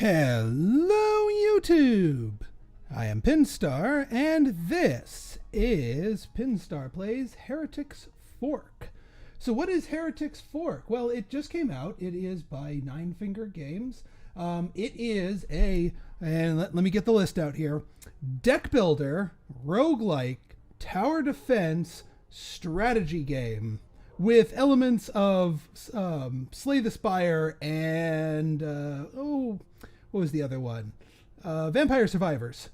Hello YouTube! I am Pinstar, and this is Pinstar Plays Heretic's Fork. So what is Heretic's Fork? Well, it just came out. It is by Nine Finger Games. It is let me get the list out here, Deckbuilder, Roguelite, Tower Defense, strategy game with elements of Slay the Spire and what was the other one? Vampire Survivors.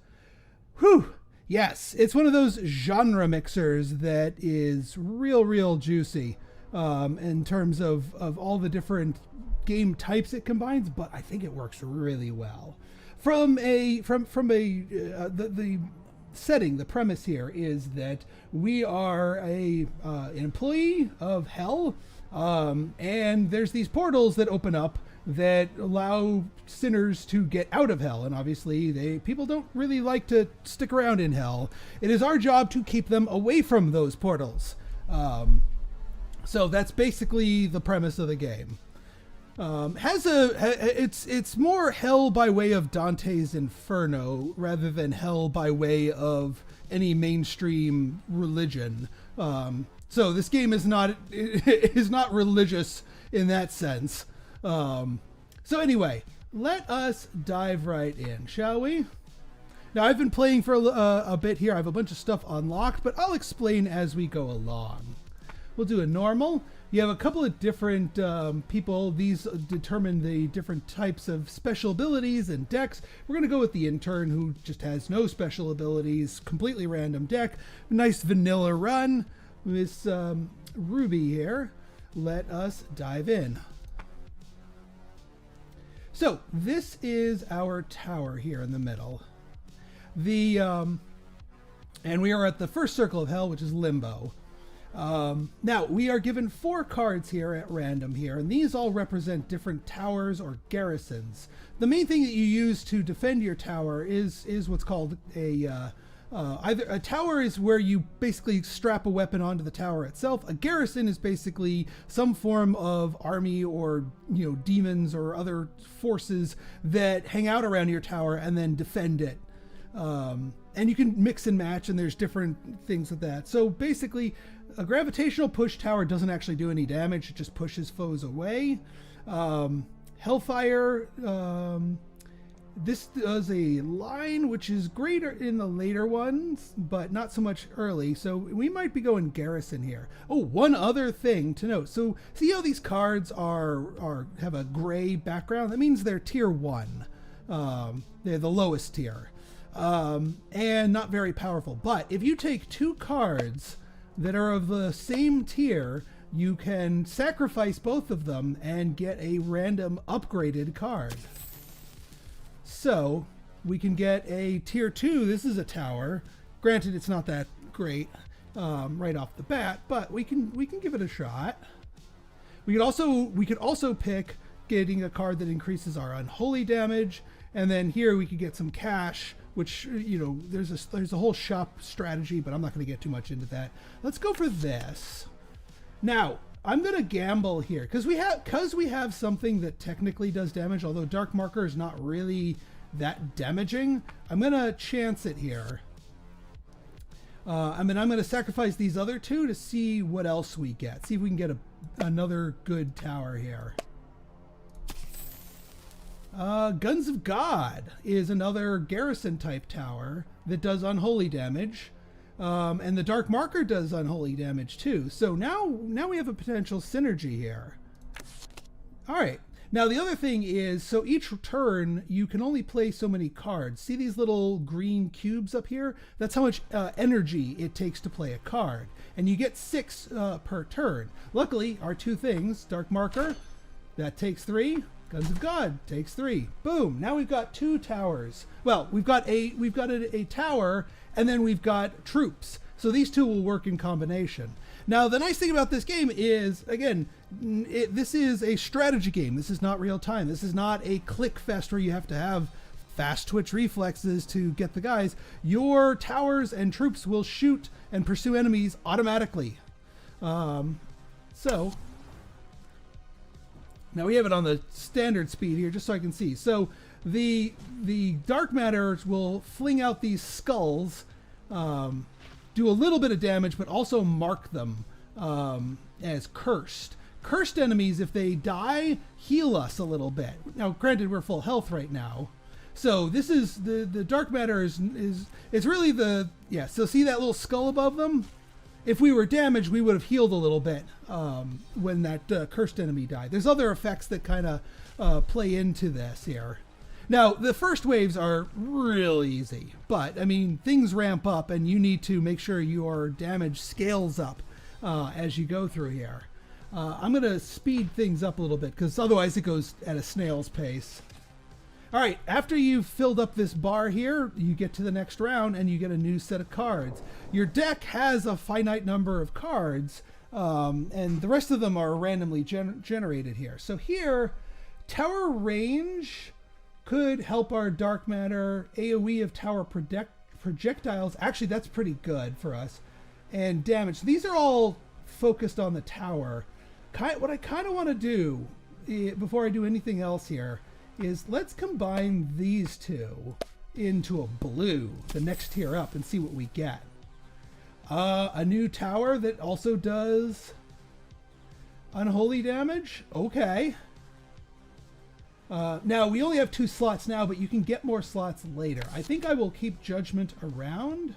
Whew! Yes, it's one of those genre mixers that is real juicy in terms of all the different game types it combines, but I think it works really well. The setting, the premise here is that we are an employee of hell, and there's these portals that open up that allow sinners to get out of hell, and obviously people don't really like to stick around in hell. It is our job to keep them away from those portals. So that's basically the premise of the game. It's more hell by way of Dante's Inferno rather than hell by way of any mainstream religion. So this game is not religious in that sense. So anyway, let us dive right in, shall we? Now I've been playing for a bit here. I have a bunch of stuff unlocked, but I'll explain as we go along. We'll do a normal. You have a couple of different people. These determine the different types of special abilities and decks. We're going to go with the intern, who just has no special abilities, completely random deck. Nice vanilla run. Miss Ruby here. Let us dive in. So this is our tower here in the middle. And we are at the first circle of hell, which is Limbo. Now we are given 4 cards here at random here, and these all represent different towers or garrisons. The main thing that you use to defend your tower is what's called either a tower is where you basically strap a weapon onto the tower itself. A garrison is basically some form of army or demons or other forces that hang out around your tower and then defend it. And you can mix and match, and there's different things with that. So basically, a gravitational push tower doesn't actually do any damage. It just pushes foes away. Hellfire, this does a line, which is greater in the later ones, but not so much early. So we might be going garrison here. Oh, one other thing to note. So see how these cards have a gray background? That means they're tier 1. They're the lowest tier. And not very powerful. But if you take 2 cards that are of the same tier, you can sacrifice both of them and get a random upgraded card. So we can get a tier 2. This is a tower. Granted, it's not that great right off the bat, but we can give it a shot. We could also pick getting a card that increases our unholy damage, and then here we could get some cash, which, there's a whole shop strategy, but I'm not going to get too much into that. Let's go for this. Now, I'm going to gamble here because we have something that technically does damage, although Dark Marker is not really that damaging. I'm going to chance it here. I'm going to sacrifice these other 2 to see what else we get. See if we can get another good tower here. Guns of God is another garrison type tower that does unholy damage, and the Dark Marker does unholy damage too. So now we have a potential synergy here. All right. Now the other thing is, so each turn you can only play so many cards. See these little green cubes up here? That's how much energy it takes to play a card, and you get 6 per turn. Luckily, our 2 things, Dark Marker, that takes 3. Guns of God takes 3. Boom. Now we've got 2 towers. Well, we've got a tower, and then we've got troops. So these 2 will work in combination. Now, the nice thing about this game is, again, this is a strategy game. This is not real time. This is not a click fest where you have to have fast twitch reflexes to get the guys. Your towers and troops will shoot and pursue enemies automatically. Now we have it on the standard speed here, just so I can see. So the dark matters will fling out these skulls, do a little bit of damage, but also mark them as cursed. Cursed enemies, if they die, heal us a little bit. Now, granted, we're full health right now. So this is the dark matter is it's really the, yeah, so see that little skull above them? If we were damaged, we would have healed a little bit when that cursed enemy died. There's other effects that kind of play into this here. Now, the first waves are real easy, but I mean, things ramp up and you need to make sure your damage scales up as you go through here. I'm going to speed things up a little bit because otherwise it goes at a snail's pace. All right, after you've filled up this bar here, you get to the next round and you get a new set of cards. Your deck has a finite number of cards, and the rest of them are randomly generated here. So here, Tower Range could help our dark matter. AoE of tower projectiles, actually that's pretty good for us. And damage. These are all focused on the tower. What I kind of want to do, before I do anything else here, is let's combine these two into a blue, the next tier up, and see what we get. A new tower that also does unholy damage. Okay. Now, we only have 2 slots now, but you can get more slots later. I think I will keep Judgment around.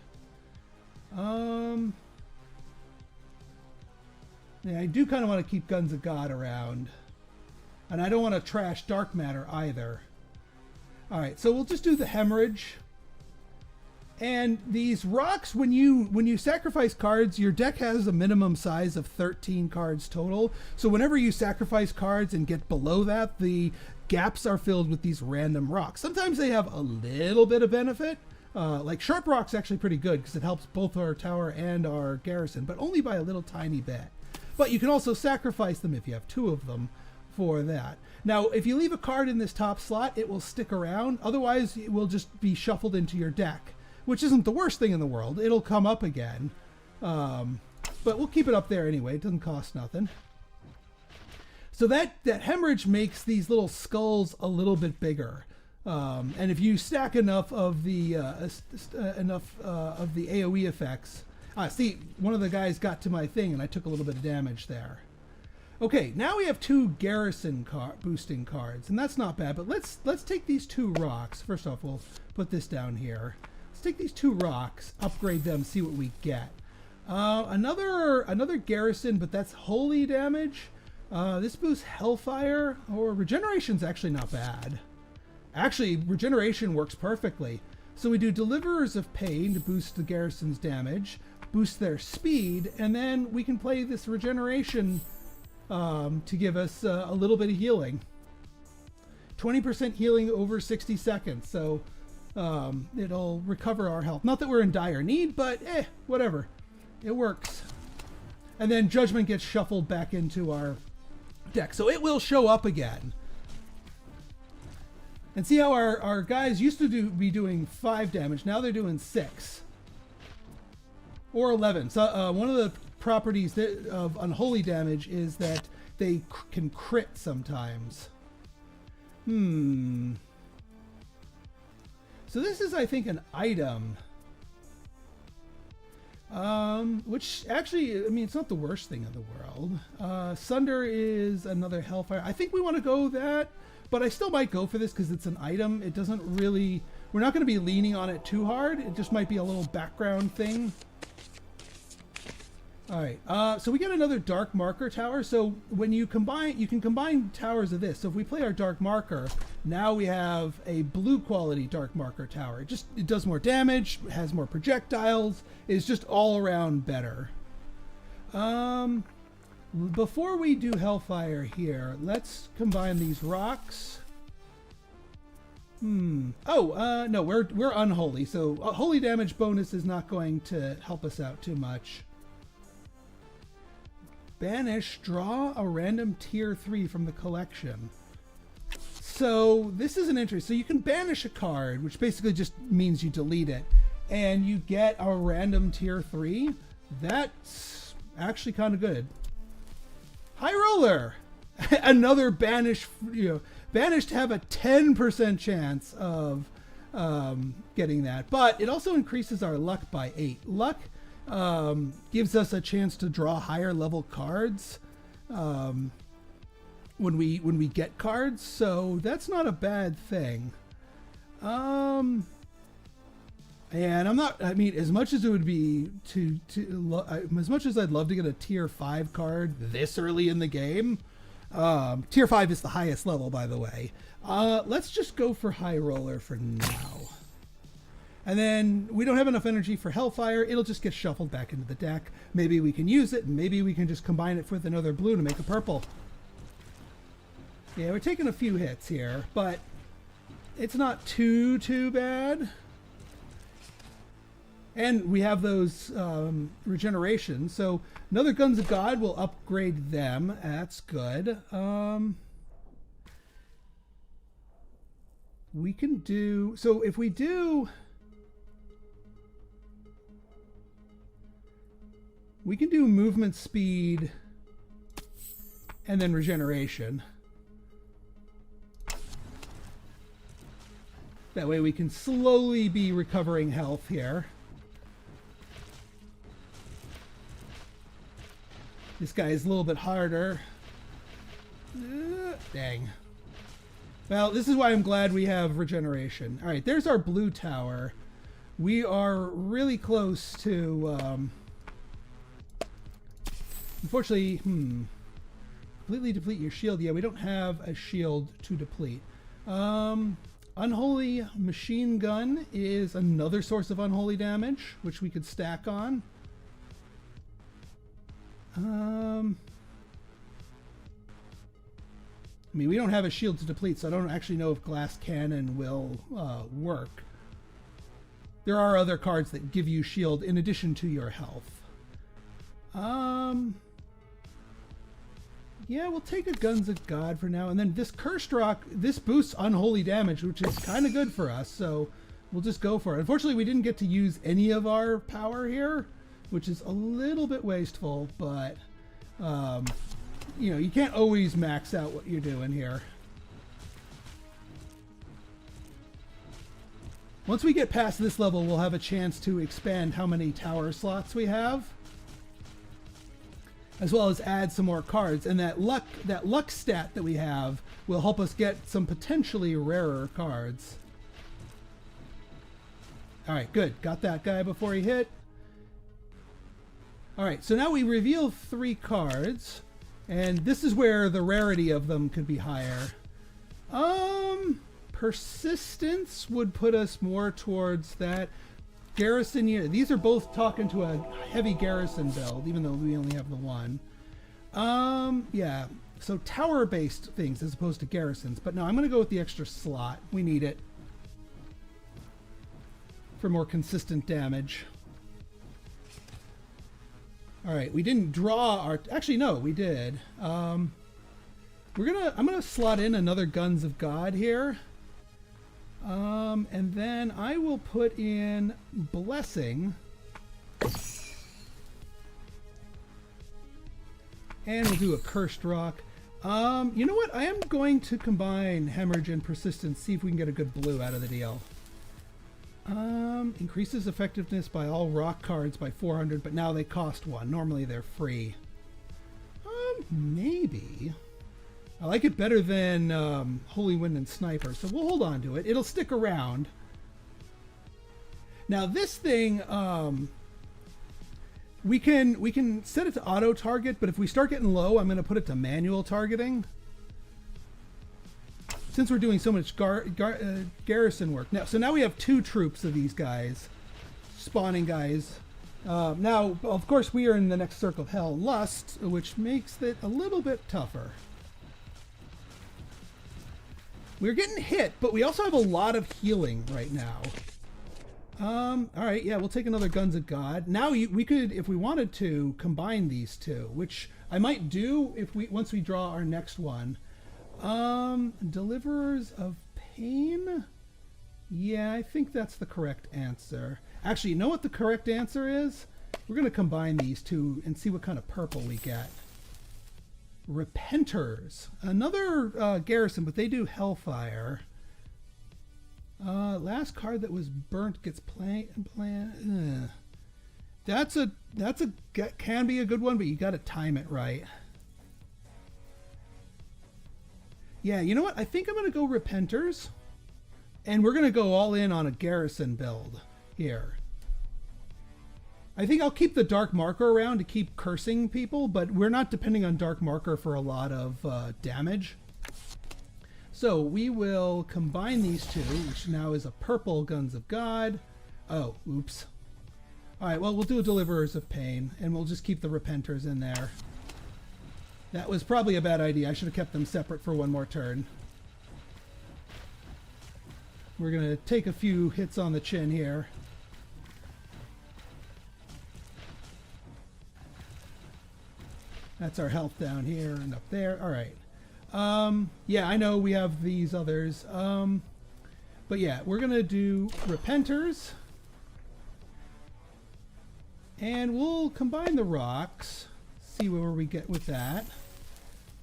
Yeah, I do kind of want to keep Guns of God around. And I don't want to trash dark matter either. Alright, so we'll just do the hemorrhage. And these rocks, when you sacrifice cards, your deck has a minimum size of 13 cards total. So whenever you sacrifice cards and get below that, the gaps are filled with these random rocks. Sometimes they have a little bit of benefit. Like Sharp Rock's actually pretty good because it helps both our tower and our garrison, but only by a little tiny bit. But you can also sacrifice them if you have 2 of them for that. Now, if you leave a card in this top slot, it will stick around. Otherwise, it will just be shuffled into your deck, which isn't the worst thing in the world. It'll come up again. But we'll keep it up there anyway. It doesn't cost nothing. So that hemorrhage makes these little skulls a little bit bigger. And if you stack enough of the AoE effects, see, one of the guys got to my thing and I took a little bit of damage there. Okay, now we have 2 garrison boosting cards, and that's not bad, but let's take these 2 rocks. First off, we'll put this down here. Let's take these 2 rocks, upgrade them, see what we get. Another garrison, but that's holy damage. This boosts Hellfire, or Regeneration's actually not bad. Actually, Regeneration works perfectly. So we do Deliverers of Pain to boost the garrison's damage, boost their speed, and then we can play this Regeneration to give us a little bit of healing. 20% healing over 60 seconds, so it'll recover our health. Not that we're in dire need, but whatever. It works. And then Judgment gets shuffled back into our deck, so it will show up again. And see how our guys used to be doing 5 damage, now they're doing 6. Or 11. So one of the properties of unholy damage is that they can crit sometimes. So this is, I think, an item. Which actually, I mean, it's not the worst thing in the world. Sunder is another Hellfire. I think we want to go that, but I still might go for this because it's an item. It doesn't really, we're not going to be leaning on it too hard. It just might be a little background thing. Alright, so we get another Dark Marker tower. So when you can combine towers of this. So if we play our Dark Marker, now we have a blue quality Dark Marker tower. It does more damage, has more projectiles, is just all around better. Before we do Hellfire here, let's combine these rocks. No, we're unholy, so a holy damage bonus is not going to help us out too much. Banish, draw a random tier 3 from the collection. So this is an interest. So you can banish a card, which basically just means you delete it, and you get a random tier 3. That's actually kind of good. High Roller, another banish, Banished have a 10% chance of getting that, but it also increases our luck by 8. Luck gives us a chance to draw higher level cards when we get cards, so that's not a bad thing. And I'm not, I mean, as much as it would be as much as I'd love to get a tier 5 card this early in the game, tier 5 is the highest level, by the way. Let's just go for High Roller for now. And then we don't have enough energy for Hellfire. It'll just get shuffled back into the deck. Maybe we can use it, and maybe we can just combine it with another blue to make a purple. Yeah, we're taking a few hits here, but it's not too bad. And we have those regenerations. So another Guns of God will upgrade them. That's good. We can do... So if we do... We can do movement speed and then regeneration. That way we can slowly be recovering health here. This guy is a little bit harder. Dang. Well, this is why I'm glad we have regeneration. All right, there's our blue tower. We are really close to... Unfortunately, completely deplete your shield. Yeah, we don't have a shield to deplete. Unholy Machine Gun is another source of unholy damage, which we could stack on. I mean, we don't have a shield to deplete, so I don't actually know if Glass Cannon will work. There are other cards that give you shield in addition to your health. Yeah, we'll take a Guns of God for now. And then this Cursed Rock, this boosts unholy damage, which is kind of good for us. So we'll just go for it. Unfortunately, we didn't get to use any of our power here, which is a little bit wasteful. But, you know, you can't always max out what you're doing here. Once we get past this level, we'll have a chance to expand how many tower slots we have, as well as add some more cards. And that luck stat that we have will help us get some potentially rarer cards. All right, good. Got that guy before he hit. All right, so now we reveal 3 cards, and this is where the rarity of them could be higher. Persistence would put us more towards that. Garrison here. These are both talking to a heavy garrison build, even though we only have the one. Yeah. So tower-based things as opposed to garrisons. But no, I'm going to go with the extra slot. We need it for more consistent damage. All right, we didn't draw our... Actually, no, we did. I'm gonna slot in another Guns of God here. And then I will put in Blessing. And we'll do a Cursed Rock. You know what? I am going to combine Hemorrhage and Persistence, see if we can get a good blue out of the deal. Increases effectiveness by all rock cards by 400, but now they cost 1. Normally they're free. Maybe. I like it better than Holy Wind and Sniper, so we'll hold on to it. It'll stick around. Now this thing, we can set it to auto target, but if we start getting low, I'm going to put it to manual targeting. Since we're doing so much garrison work. Now we have 2 troops of these guys, spawning guys. Now, of course, we are in the next circle of hell, Lust, which makes it a little bit tougher. We're getting hit, but we also have a lot of healing right now. All right, yeah, we'll take another Guns of God. Now we could, if we wanted to, combine these 2, which I might do if once we draw our next one. Deliverers of Pain? Yeah, I think that's the correct answer. Actually, you know what the correct answer is? We're going to combine these 2 and see what kind of purple we get. Repenters. Another garrison, but they do Hellfire. Last card that was burnt gets plan. That's a can be a good one, but you got to time it right. Yeah, you know what? I think I'm going to go Repenters. And we're going to go all in on a garrison build here. I think I'll keep the Dark Marker around to keep cursing people, but we're not depending on Dark Marker for a lot of damage. So we will combine these two, which now is a purple Guns of God. Oh, oops. All right, well, we'll do Deliverers of Pain, and we'll just keep the Repenters in there. That was probably a bad idea. I should have kept them separate for one more turn. We're going to take a few hits on the chin here. That's our health down here and up there. All right. Yeah, I know we have these others. But yeah, we're going to do Repenters. And we'll combine the rocks. See where we get with that.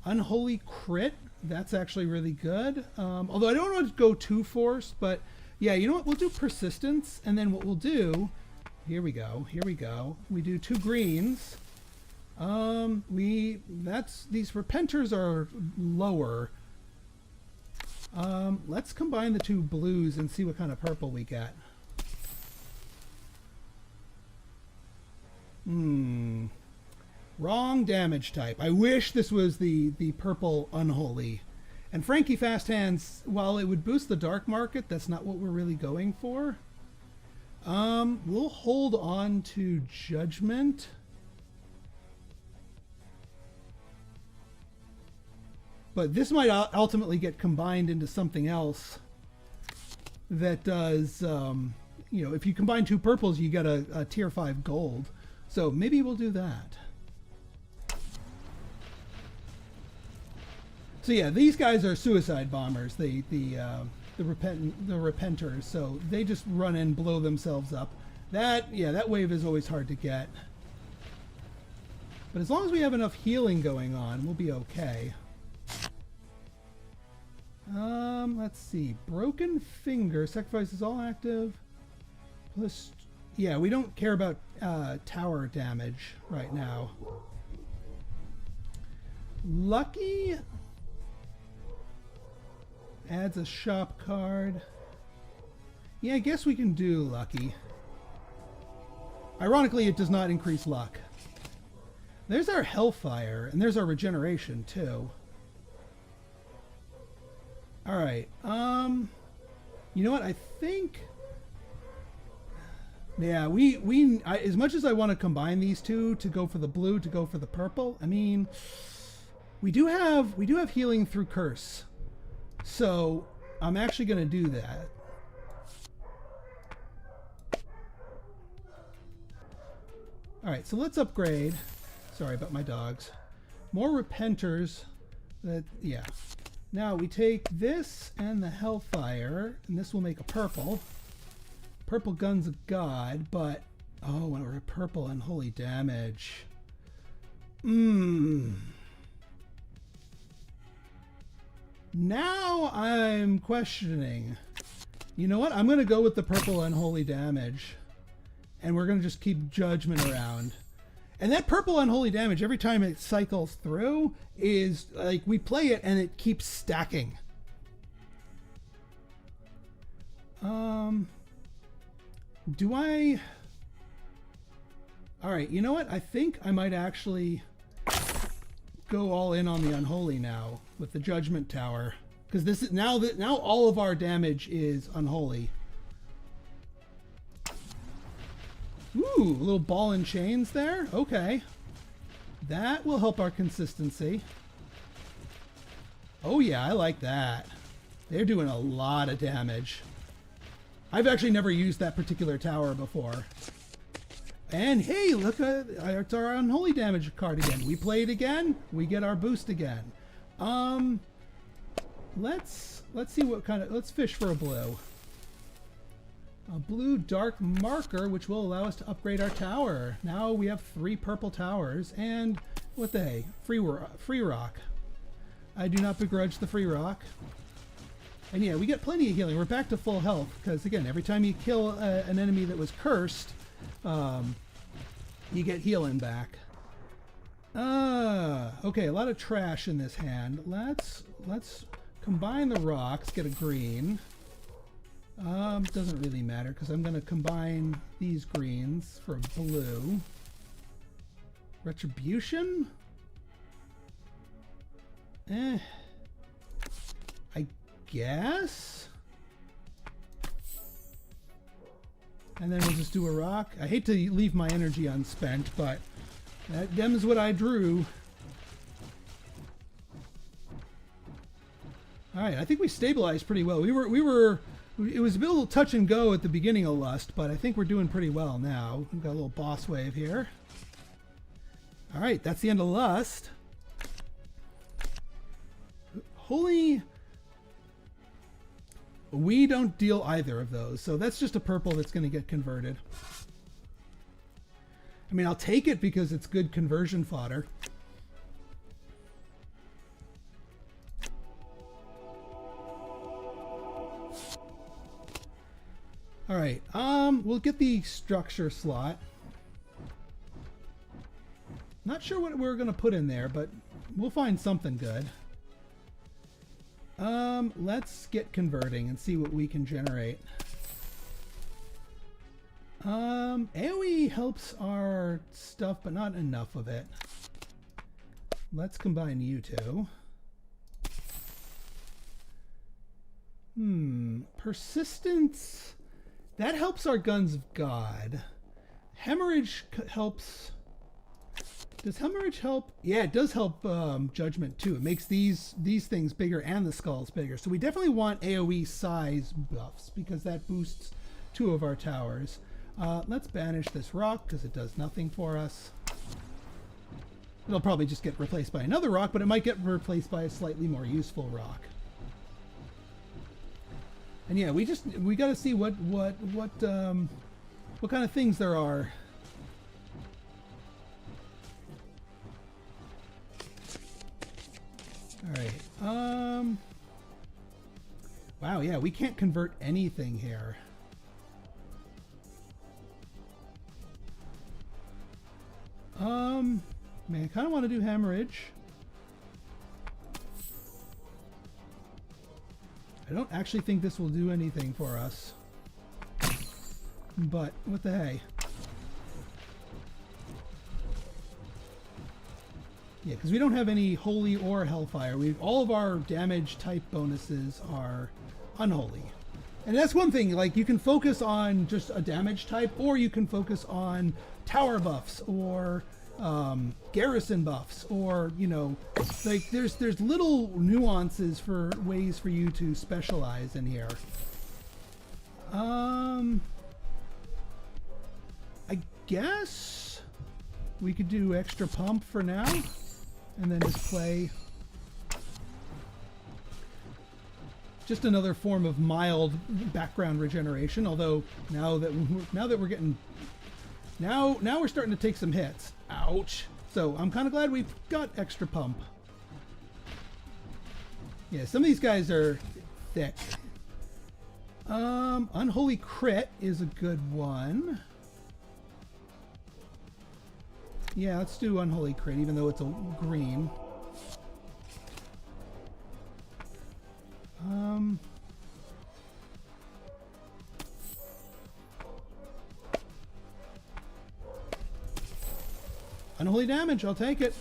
Unholy Crit. That's actually really good. Although I don't want to go too forced, but yeah, you know what? We'll do Persistence, and then what we'll do, here we go. We do 2 greens. These Repenters are lower. Let's combine the 2 blues and see what kind of purple we get. Wrong damage type. I wish this was the purple Unholy. And Frankie Fast Hands, while it would boost the Dark Market, that's not what we're really going for. We'll hold on to Judgment. But this might ultimately get combined into something else that does, you know, if you combine 2 purples, you get a tier 5 gold. So maybe we'll do that. So yeah, these guys are suicide bombers. The Repenters. So they just run and blow themselves up. That wave is always hard to get. But as long as we have enough healing going on, we'll be okay. Let's see. Broken Finger. Sacrifice is all active. Plus, yeah, we don't care about tower damage right now. Lucky adds a shop card. Yeah, I guess we can do Lucky. Ironically, it does not increase luck. There's our Hellfire, and there's our regeneration too. All right. You know what? I think. Yeah, as much as I want to combine these two to go for the blue, to go for the purple. I mean, we do have healing through curse, so I'm actually going to do that. All right, so let's upgrade. Sorry about my dogs. More Repenters. Yeah. Now we take this and the Hellfire, and this will make a purple. Purple Guns of God, but oh, we're a purple Unholy Damage. Now I'm questioning. You know what? I'm going to go with the purple Unholy Damage, and we're going to just keep Judgment around. And that purple Unholy Damage, every time it cycles through, is like we play it and it keeps stacking. Do I... All right, you know what? I think I might actually go all in on the Unholy now with the Judgment Tower, because this is now all of our damage is Unholy. Ooh, a little ball and chains there. Okay. That will help our consistency. Oh yeah, I like that. They're doing a lot of damage. I've actually never used that particular tower before. And hey, look at it's our Unholy Damage card again. We play it again, we get our boost again. Let's see what kind of, let's fish for a blue. A blue Dark Marker, which will allow us to upgrade our tower. Now we have 3 purple towers, and What the hey? Free rock. I do not begrudge the free rock. And yeah, we get plenty of healing. We're back to full health because, again, every time you kill an enemy that was cursed, you get healing back. Okay, a lot of trash in this hand. Let's combine the rocks, get a green. Doesn't really matter because I'm going to combine these greens for a blue. Retribution? I guess? And then we'll just do a rock. I hate to leave my energy unspent, but them is what I drew. Alright, I think we stabilized pretty well. It was a little touch and go at the beginning of Lust, but I think we're doing pretty well now. We've got a little boss wave here. Alright, that's the end of Lust. Holy... We don't deal either of those, so that's just a purple that's going to get converted. I mean, I'll take it because it's good conversion fodder. Alright, we'll get the structure slot. Not sure what we're going to put in there, but we'll find something good. Let's get converting and see what we can generate. AoE helps our stuff, but not enough of it. Let's combine you two. Persistence. That helps our Guns of God. Hemorrhage helps... Does hemorrhage help? Yeah, it does help judgment too. It makes these things bigger and the skulls bigger. So we definitely want AoE size buffs because that boosts 2 of our towers. Let's banish this rock because it does nothing for us. It'll probably just get replaced by another rock, but it might get replaced by a slightly more useful rock. And yeah, we got to see what kind of things there are. Alright, wow, yeah, we can't convert anything here. Man, I kind of want to do hemorrhage. I don't actually think this will do anything for us. But, what the hey? Yeah, because we don't have any holy or hellfire. All of our damage type bonuses are unholy. And that's one thing, like you can focus on just a damage type, or you can focus on tower buffs or garrison buffs, or you know, like there's little nuances for ways for you to specialize in here. I guess we could do extra pump for now. And then just play just another form of mild background regeneration. Although now that we're getting now we're starting to take some hits. Ouch! So I'm kind of glad we've got extra pump. Yeah, some of these guys are thick. Unholy crit is a good one. Yeah, let's do Unholy Crit, even though it's a green. Unholy Damage, I'll take it.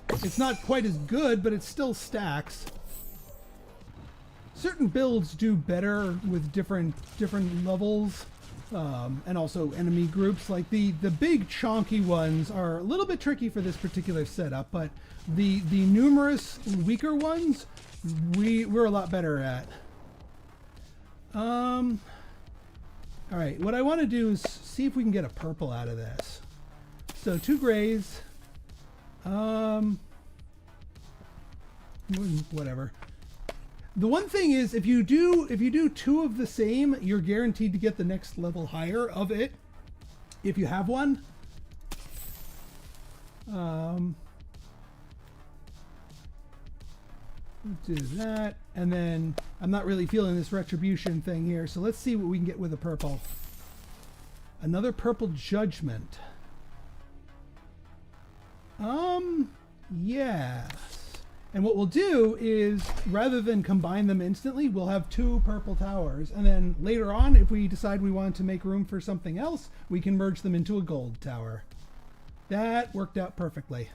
It's not quite as good, but it still stacks. Certain builds do better with different levels. And also enemy groups. Like the big chonky ones are a little bit tricky for this particular setup, but the numerous weaker ones we're a lot better at. Alright, what I want to do is see if we can get a purple out of this. So 2 grays. Whatever. The one thing is, if you do 2 of the same, you're guaranteed to get the next level higher of it, if you have one. do that. And then I'm not really feeling this retribution thing here, so let's see what we can get with a purple. Another purple judgment. Yes. And what we'll do is, rather than combine them instantly, we'll have 2 purple towers. And then later on, if we decide we want to make room for something else, we can merge them into a gold tower. That worked out perfectly.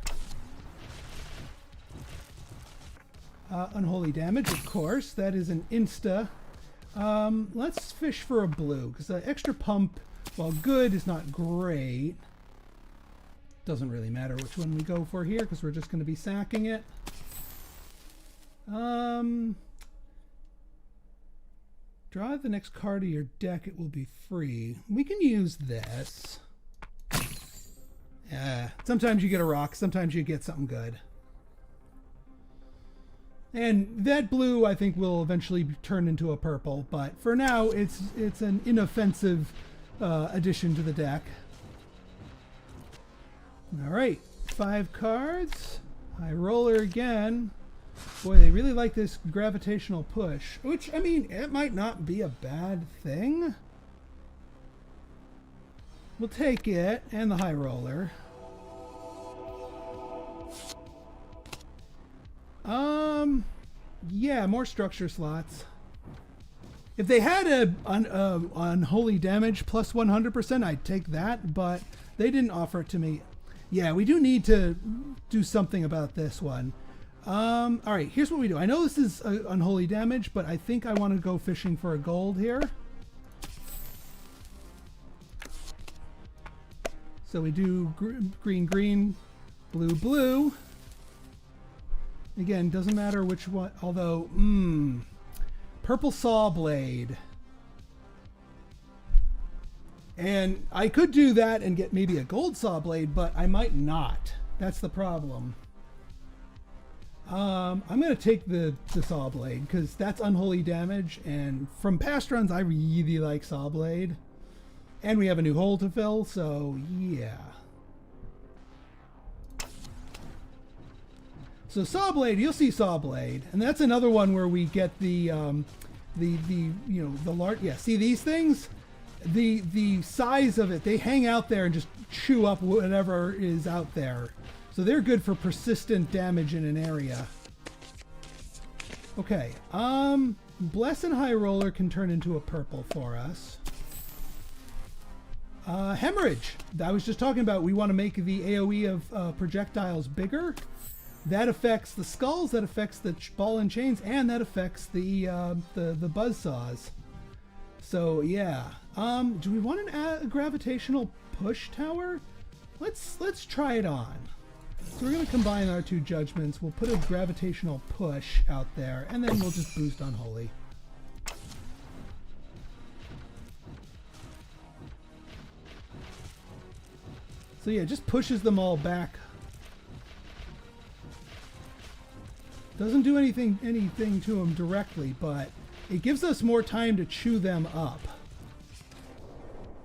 Unholy damage, of course. That is an insta. Let's fish for a blue, because the extra pump, while good, is not great. Doesn't really matter which one we go for here, because we're just going to be sacking it. Draw the next card of your deck, it will be free. We can use this. Sometimes you get a rock, sometimes you get something good. And that blue, I think, will eventually turn into a purple, but for now, it's an inoffensive addition to the deck. All right, 5 cards. High roller again. Boy, they really like this gravitational push, which, I mean, it might not be a bad thing. We'll take it, and the high roller. Yeah, more structure slots. If they had a unholy damage plus 100%, I'd take that, but they didn't offer it to me. Yeah, we do need to do something about this one. All right, here's what we do. I know this is unholy damage, but I think I want to go fishing for a gold here. So we do green, green, blue, blue. Again, doesn't matter which one, although, purple saw blade. And I could do that and get maybe a gold saw blade, but I might not. That's the problem. I'm going to take the saw blade because that's unholy damage. And from past runs, I really like saw blade. And we have a new hole to fill, so yeah. So saw blade, you'll see saw blade, and that's another one where we get the large. Yeah, see these things, the size of it. They hang out there and just chew up whatever is out there. So they're good for persistent damage in an area. Okay, Bless and High Roller can turn into a purple for us. Hemorrhage. I was just talking about we want to make the AoE of projectiles bigger. That affects the skulls, that affects the ball and chains, and that affects the buzzsaws. So yeah. Do we want a gravitational push tower? Let's try it on. So we're going to combine our 2 judgments. We'll put a gravitational push out there, and then we'll just boost Unholy. So yeah, just pushes them all back. Doesn't do anything to them directly, but it gives us more time to chew them up.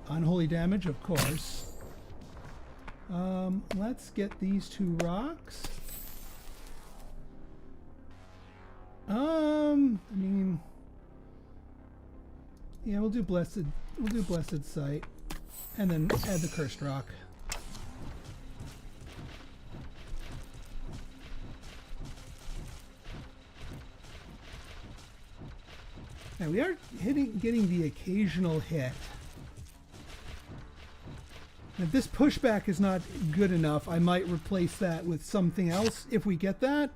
Unholy damage, of course. Let's get these 2 rocks. I mean, yeah, we'll do blessed sight, and then add the cursed rock. Now we are getting the occasional hit. If this pushback is not good enough, I might replace that with something else if we get that.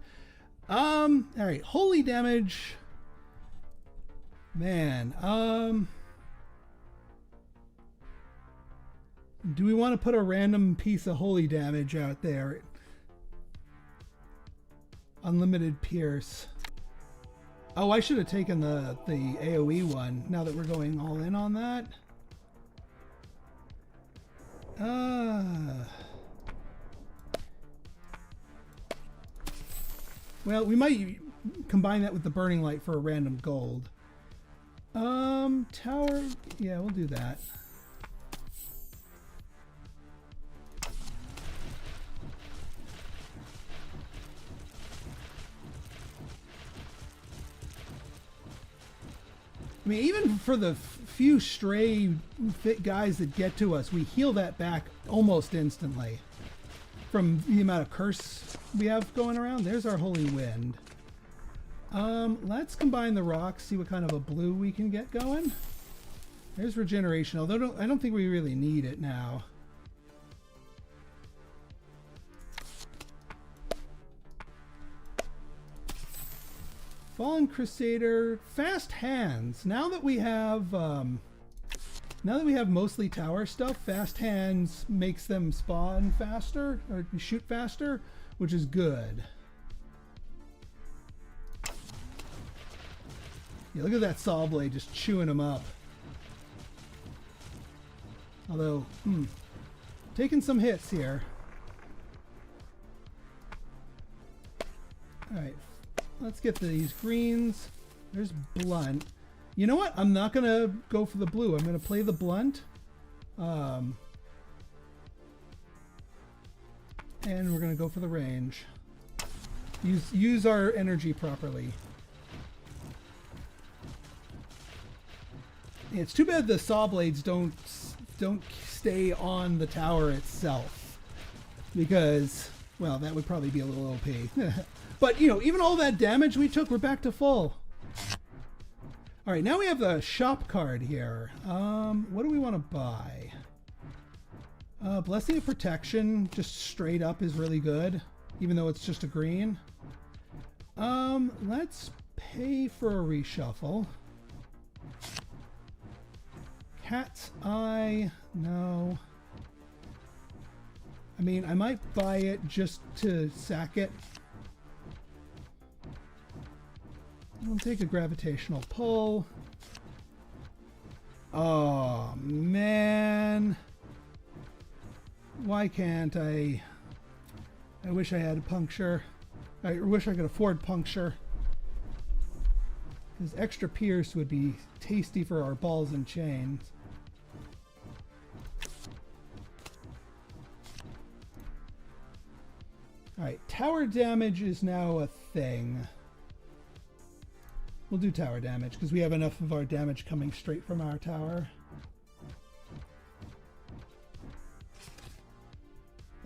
All right, holy damage. Man, do we want to put a random piece of holy damage out there? Unlimited pierce. Oh, I should have taken the AoE one now that we're going all in on that. Well, we might combine that with the burning light for a random gold. Tower, yeah, we'll do that. I mean, even for the few stray fit guys that get to us, we heal that back almost instantly from the amount of curse we have going around. There's our Holy Wind. Let's combine the rocks, see what kind of a blue we can get going. There's regeneration, although I don't think we really need it now. Fallen Crusader, fast hands. Now that we have mostly tower stuff, fast hands makes them spawn faster or shoot faster, which is good. Yeah, look at that saw blade just chewing them up. Although, taking some hits here. All right. Let's get these greens. There's blunt. You know what? I'm not going to go for the blue. I'm going to play the blunt. And we're going to go for the range. Use our energy properly. It's too bad the saw blades don't stay on the tower itself. Because, well, that would probably be a little OP. But, you know, even all that damage we took, we're back to full. All right, now we have the shop card here. What do we want to buy? Blessing of Protection, just straight up, is really good, even though it's just a green. Let's pay for a reshuffle. Cat's Eye, no. I mean, I might buy it just to sack it. We'll take a gravitational pull. Oh, man. Why can't I? I wish I had a puncture. I wish I could afford puncture. Because extra pierce would be tasty for our balls and chains. Alright, tower damage is now a thing. We'll do tower damage because we have enough of our damage coming straight from our tower.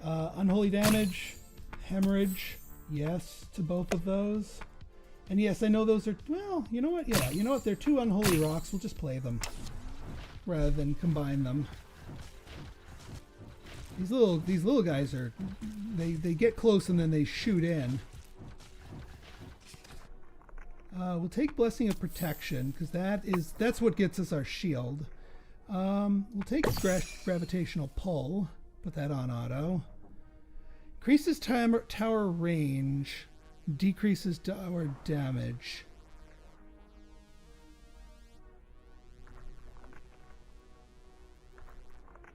Unholy damage, hemorrhage, yes to both of those. And yes, I know those are, well, you know what? Yeah, you know what? They're two unholy rocks. We'll just play them rather than combine them. These little guys are, they get close and then they shoot in. We'll take Blessing of Protection because that's what gets us our shield. We'll take Gravitational Pull. Put that on auto. Increases tower range. Decreases tower damage.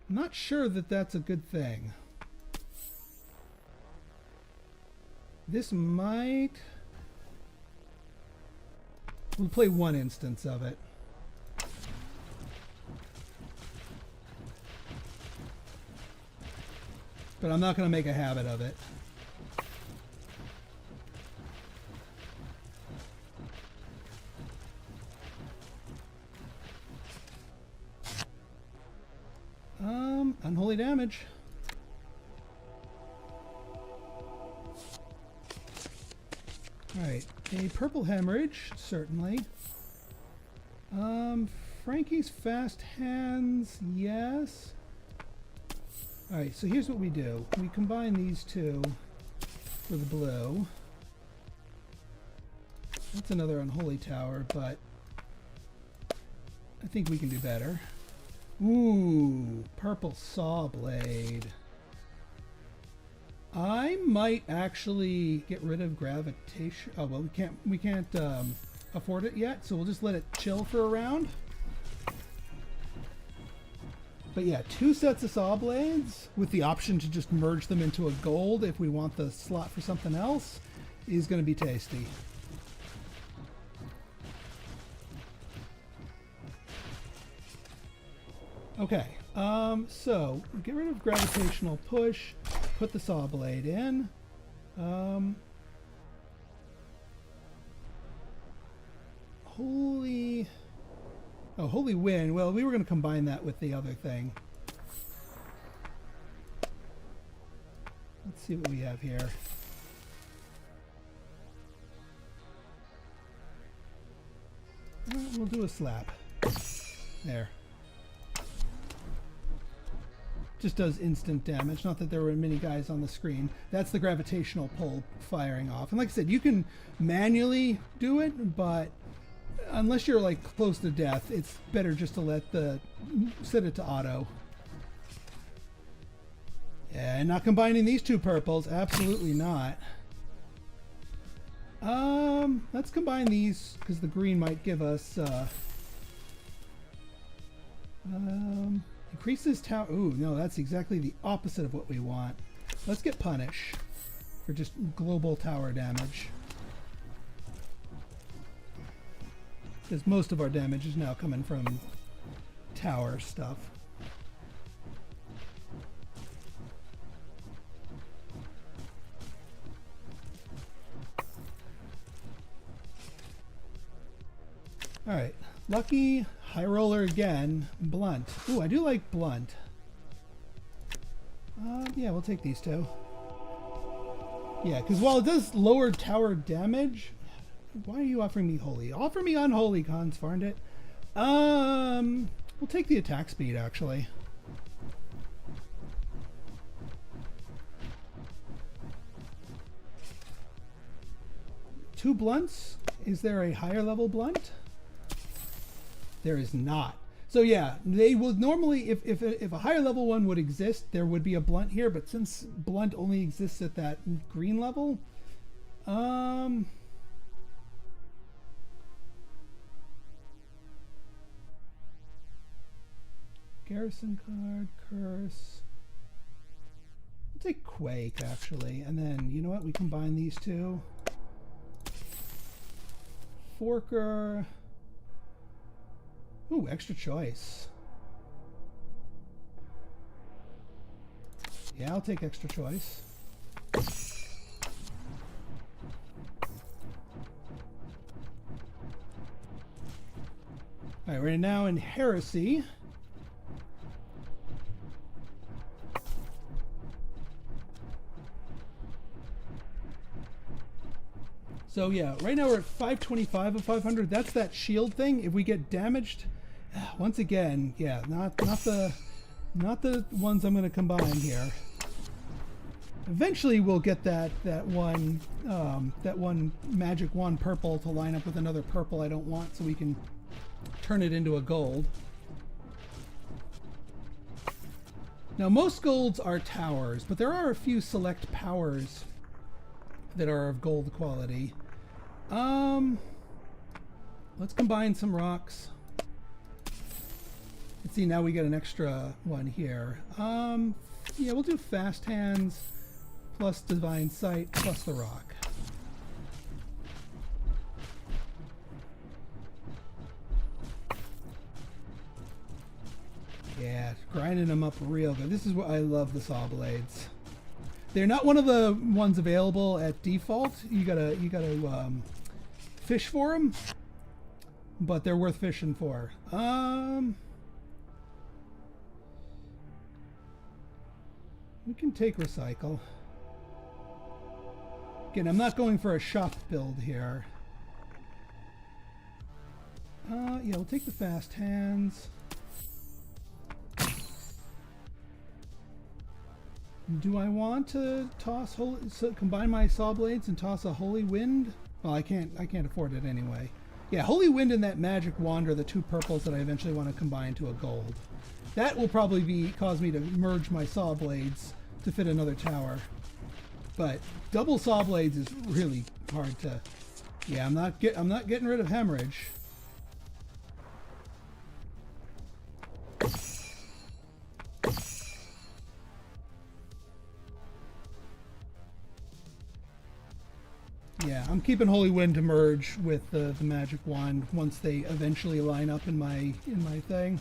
I'm not sure that that's a good thing. This might... We'll play one instance of it. But I'm not going to make a habit of it. Unholy damage. Alright, a purple hemorrhage, certainly. Frankie's fast hands, yes. Alright, so here's what we do. We combine these two for the blue. That's another unholy tower, but I think we can do better. Ooh, purple saw blade. I might actually get rid of gravitation. Oh well, we can't afford it yet, so we'll just let it chill for a round. But yeah, 2 sets of saw blades with the option to just merge them into a gold if we want the slot for something else is going to be tasty. Okay, so get rid of gravitational push, put the saw blade in. Holy, Oh, Holy Wind. Well, we were going to combine that with the other thing. Let's see what we have here. We'll do a slap. There. Just does instant damage. Not that there were many guys on the screen. That's the gravitational pull firing off. And like I said, you can manually do it, but unless you're like close to death, it's better just to set it to auto. Yeah, and not combining these two purples. Absolutely not. Let's combine these because the green might give us increases tower. Ooh, no, that's exactly the opposite of what we want. Let's get Punish for just global tower damage. Because most of our damage is now coming from tower stuff. Alright, Lucky, High Roller again, Blunt. Ooh, I do like Blunt. Yeah, we'll take these two. Yeah, because while it does lower tower damage, why are you offering me Holy? Offer me Unholy, Cons, farmed it. We'll take the attack speed, actually. Two blunts? Is there a higher level blunt? There is not. So yeah, they would normally, if a higher level one would exist, there would be a blunt here, but since blunt only exists at that green level, Garrison card, Curse. I'll take Quake, actually. And then, you know what? We combine these two. Forker. Ooh, extra choice. Yeah, I'll take extra choice. Alright, we're now in Heresy. So yeah, right now we're at 525 of 500. That's that shield thing. If we get damaged, once again, yeah, not the ones I'm going to combine here. Eventually, we'll get that one magic wand purple to line up with another purple I don't want, so we can turn it into a gold. Now, most golds are towers, but there are a few select powers that are of gold quality. Let's combine some rocks. Let's see, now we get an extra one here. Yeah, we'll do Fast Hands plus Divine Sight plus the rock. Yeah, grinding them up real good. This is what I love, the saw blades. They're not one of the ones available at default. You gotta fish for them, but they're worth fishing for. We can take recycle. Again, I'm not going for a shop build here. Yeah, we'll take the Fast Hands. Do I want to toss combine my saw blades and toss a Holy Wind? Well, I can't afford it anyway. Yeah, Holy Wind and that Magic Wand are the two purples that I eventually want to combine to a gold. That will probably cause me to merge my saw blades to fit another tower. But double saw blades is really hard to. Yeah, I'm not getting rid of hemorrhage. Yeah, I'm keeping Holy Wind to merge with the Magic Wand once they eventually line up in my thing.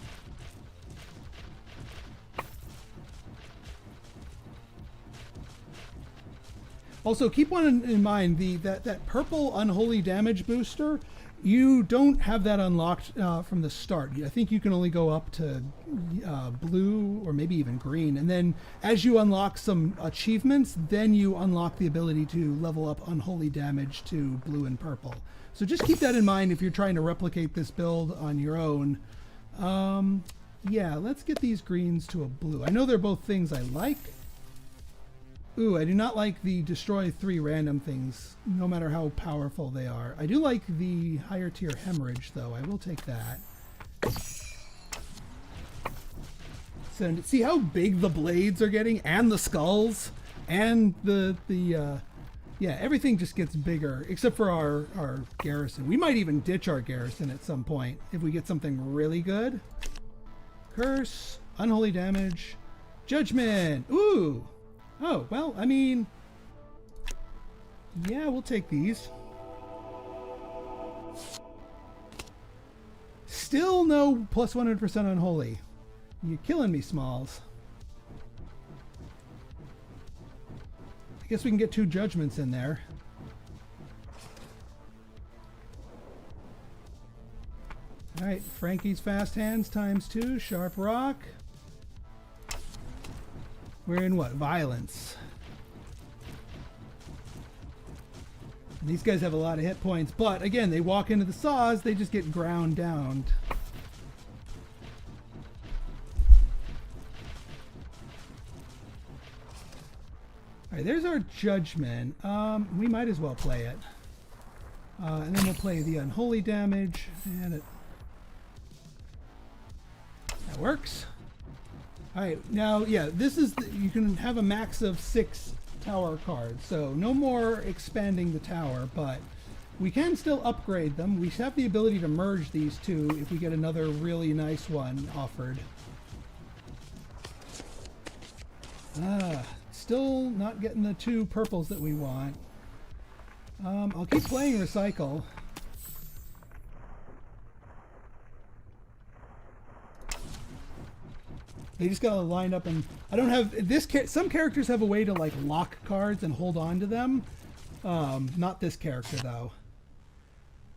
Also, keep one in mind, that purple unholy damage booster, you don't have that unlocked from the start. I think you can only go up to blue or maybe even green. And then as you unlock some achievements, then you unlock the ability to level up unholy damage to blue and purple. So just keep that in mind if you're trying to replicate this build on your own. Yeah, let's get these greens to a blue. I know they're both things I like. Ooh, I do not like the destroy 3 random things, no matter how powerful they are. I do like the higher tier hemorrhage, though. I will take that. So, see how big the blades are getting, and the skulls, and yeah, everything just gets bigger, except for our garrison. We might even ditch our garrison at some point if we get something really good. Curse, unholy damage, judgment. Ooh. Oh, well, I mean, yeah, we'll take these. Still no plus 100% unholy. You're killing me, Smalls. I guess we can get 2 judgments in there. All right, Frankie's fast hands times 2, sharp rock. We're in what? Violence. And these guys have a lot of hit points, but again, they walk into the saws, they just get ground down. All right, there's our judgment. We might as well play it. And then we'll play the unholy damage, and that works. All right, now, yeah, this is, you can have a max of 6 tower cards, so no more expanding the tower, but we can still upgrade them. We have the ability to merge these 2 if we get another really nice one offered. Still not getting the 2 purples that we want. I'll keep playing Recycle. They just gotta line up, and I don't have this. Some characters have a way to like lock cards and hold on to them. Not this character though.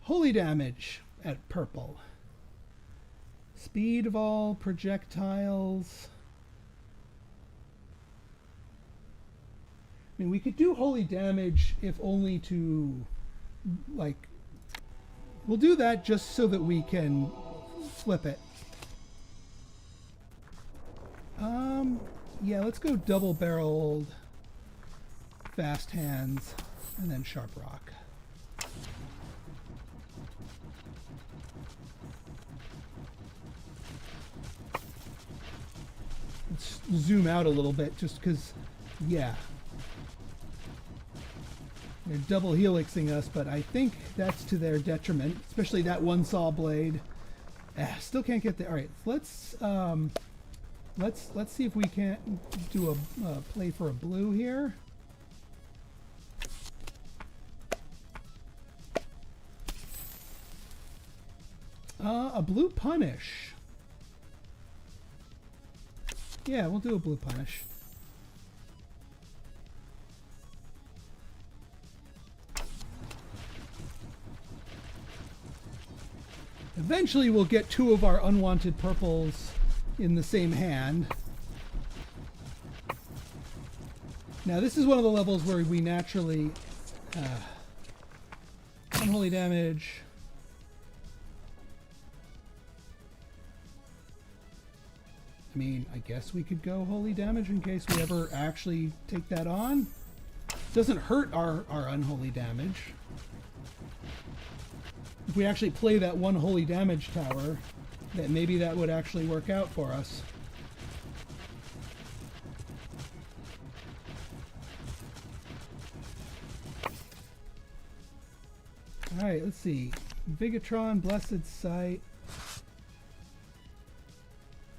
Holy damage at purple. Speed of all projectiles. I mean, we could do holy damage if only to, like, we'll do that just so that we can flip it. Yeah, let's go double-barreled fast hands and then sharp rock. Let's zoom out a little bit just because, yeah. They're double helixing us, but I think that's to their detriment, especially that one saw blade. Still can't get there. All right, let's see if we can't do a play for a blue here. A blue punish. Yeah, we'll do a blue punish. Eventually we'll get 2 of our unwanted purples in the same hand. Now this is one of the levels where we naturally unholy damage. I mean, I guess we could go holy damage in case we ever actually take that on. Doesn't hurt our unholy damage. If we actually play that one holy damage tower, that maybe that would actually work out for us. Alright, let's see. Vigatron, Blessed Sight.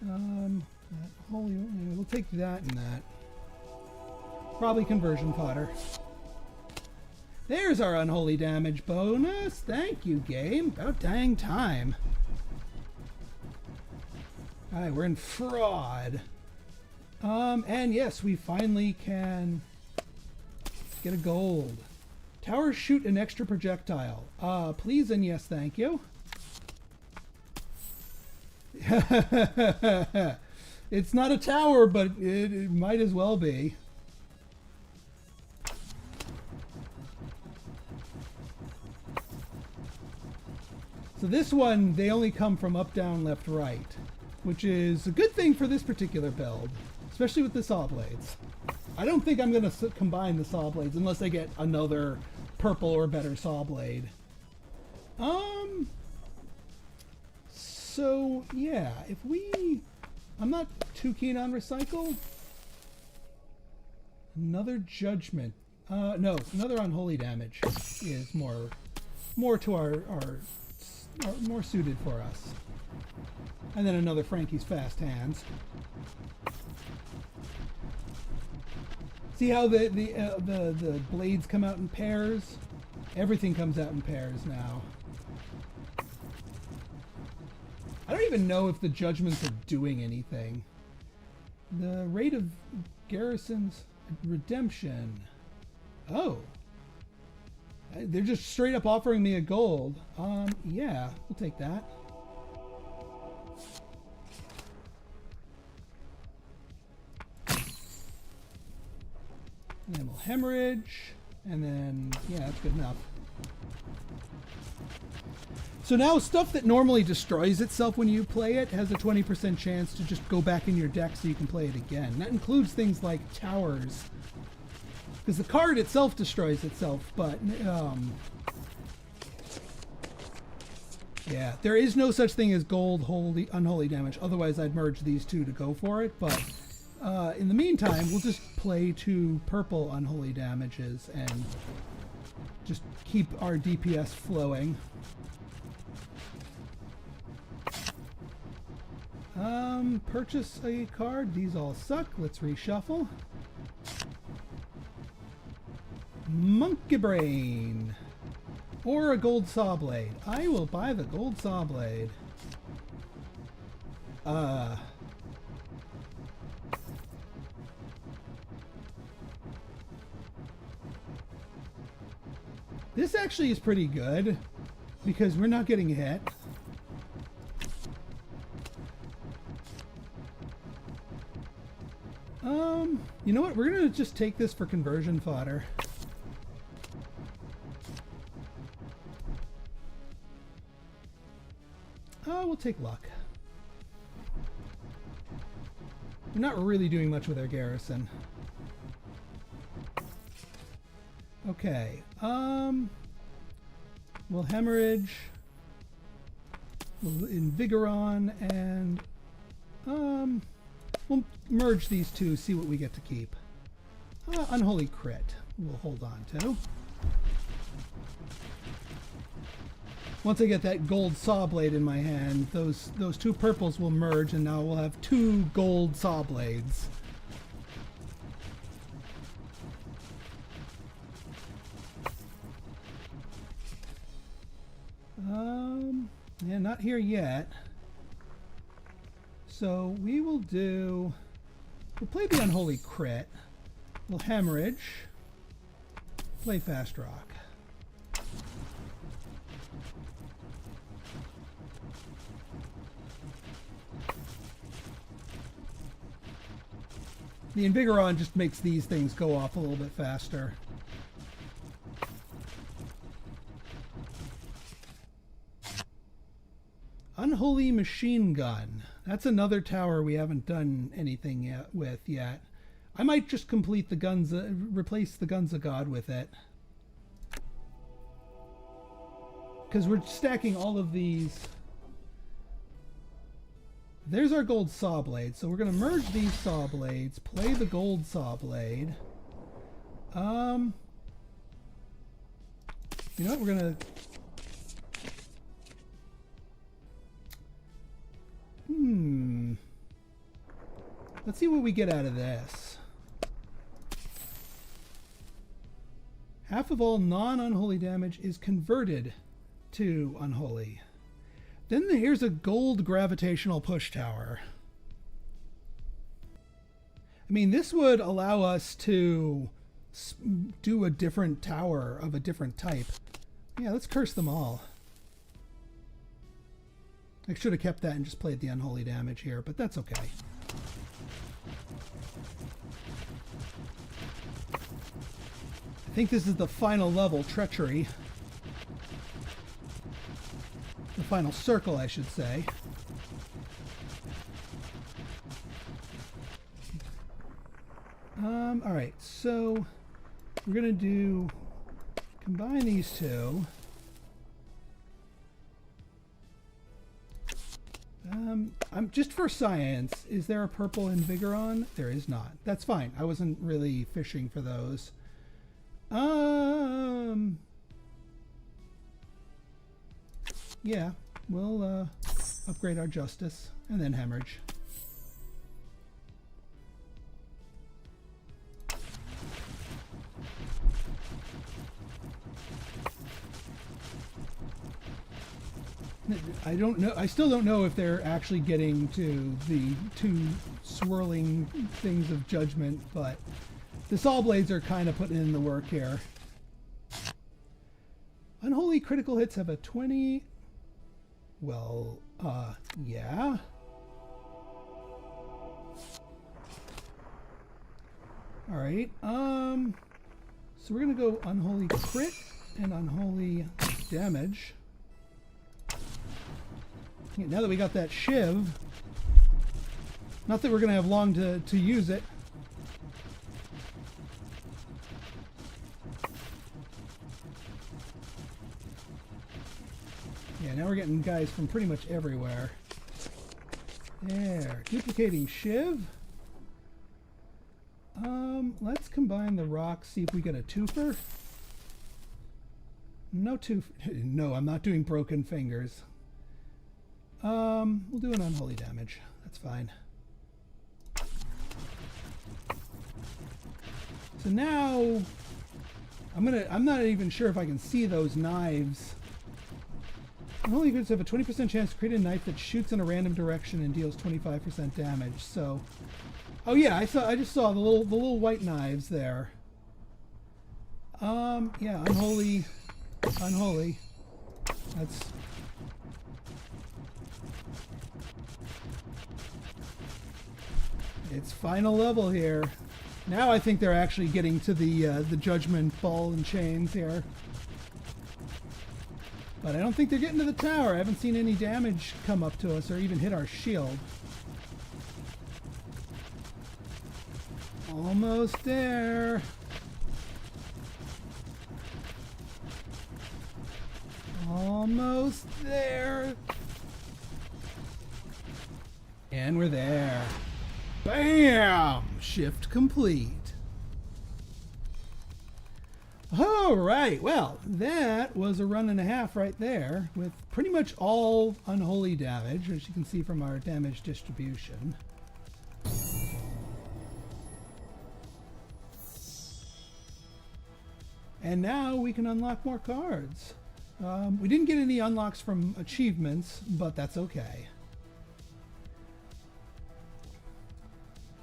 That holy, we'll take that and that. Probably conversion fodder. There's our unholy damage bonus. Thank you, game. About dang time. Alright, we're in fraud. And yes, we finally can get a gold. Towers shoot an extra projectile. Please and yes, thank you. It's not a tower, but it might as well be. So this one, they only come from up, down, left, right, which is a good thing for this particular build, especially with the saw blades. I don't think I'm going to combine the saw blades unless I get another purple or better saw blade. So yeah, I'm not too keen on recycle. Another judgment. No, another unholy damage is more to our more suited for us. And then another Frankie's fast hands. See how the blades come out in pairs? Everything comes out in pairs now. I don't even know if the judgments are doing anything. The rate of garrison's redemption. Oh. They're just straight up offering me a gold. Yeah, we'll take that. And then we'll hemorrhage. And then, yeah, that's good enough. So now stuff that normally destroys itself when you play it has a 20% chance to just go back in your deck so you can play it again. That includes things like towers. Because the card itself destroys itself, but yeah, there is no such thing as gold unholy damage. Otherwise I'd merge these two to go for it, but in the meantime we'll just play 2 purple unholy damages and just keep our DPS flowing. Purchase a card. These all suck. Let's reshuffle. Monkey Brain. Or a gold saw blade. I will buy the gold saw blade. This actually is pretty good because we're not getting hit. You know what? We're gonna just take this for conversion fodder. We'll take luck. We're not really doing much with our garrison. Okay. We'll hemorrhage. We'll invigoron and we'll merge these two, see what we get to keep. Unholy crit we'll hold on to. Once I get that gold saw blade in my hand, those 2 purples will merge and now we'll have 2 gold saw blades. Yeah, not here yet. So we'll play the unholy crit. We'll hemorrhage. Play fast rock. The Invigoron just makes these things go off a little bit faster. Unholy Machine Gun. That's another tower we haven't done anything with yet. I might just complete the guns, replace the Guns of God with it. Because we're stacking all of these. There's our gold saw blade. So we're going to merge these saw blades, play the gold saw blade. You know what? We're going to... Let's see what we get out of this. Half of all non-unholy damage is converted to unholy. Then here's a gold gravitational push tower. I mean, this would allow us to do a different tower of a different type. Yeah, let's curse them all. I should have kept that and just played the unholy damage here, but that's okay. I think this is the final level, Treachery. The final circle, I should say. Alright, so we're going to combine these two. I'm just for science, is there a purple Invigoron? There is not. That's fine. I wasn't really fishing for those. Yeah, we'll upgrade our Justice and then Hemorrhage. I don't know. I still don't know if they're actually getting to the two swirling things of judgment, but the Saw Blades are kind of putting in the work here. Unholy critical hits have a 20. Well, yeah. All right. So we're gonna go unholy crit and unholy damage. Now that we got that shiv, not that we're going to have long to use it. Yeah, now we're getting guys from pretty much everywhere. There, duplicating shiv. Let's combine the rocks, see if we get a twofer. No twofer. No, I'm not doing broken fingers. We'll do an unholy damage. That's fine. So now I'm not even sure if I can see those knives. Unholy goods have a 20% chance to create a knife that shoots in a random direction and deals 25% damage. So, oh yeah, I just saw the little white knives there. Yeah, unholy. That's it's final level here. Now I think they're actually getting to the judgment ball and chains here. But I don't think they're getting to the tower. I haven't seen any damage come up to us or even hit our shield. Almost there. Almost there. And we're there. Bam! Shift complete. All right, well, that was a run and a half right there with pretty much all unholy damage, as you can see from our damage distribution. And now we can unlock more cards. We didn't get any unlocks from achievements, but that's okay.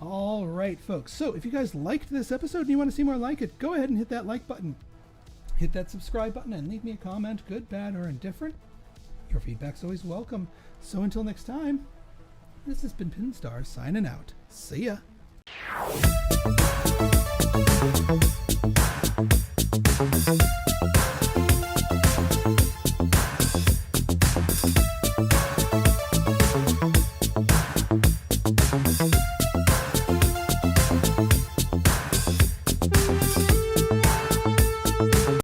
All right, folks. So if you guys liked this episode and you want to see more like it, go ahead and hit that like button. Hit that subscribe button and leave me a comment, good, bad, or indifferent. Your feedback's always welcome. So until next time, this has been Pinstar signing out. See ya.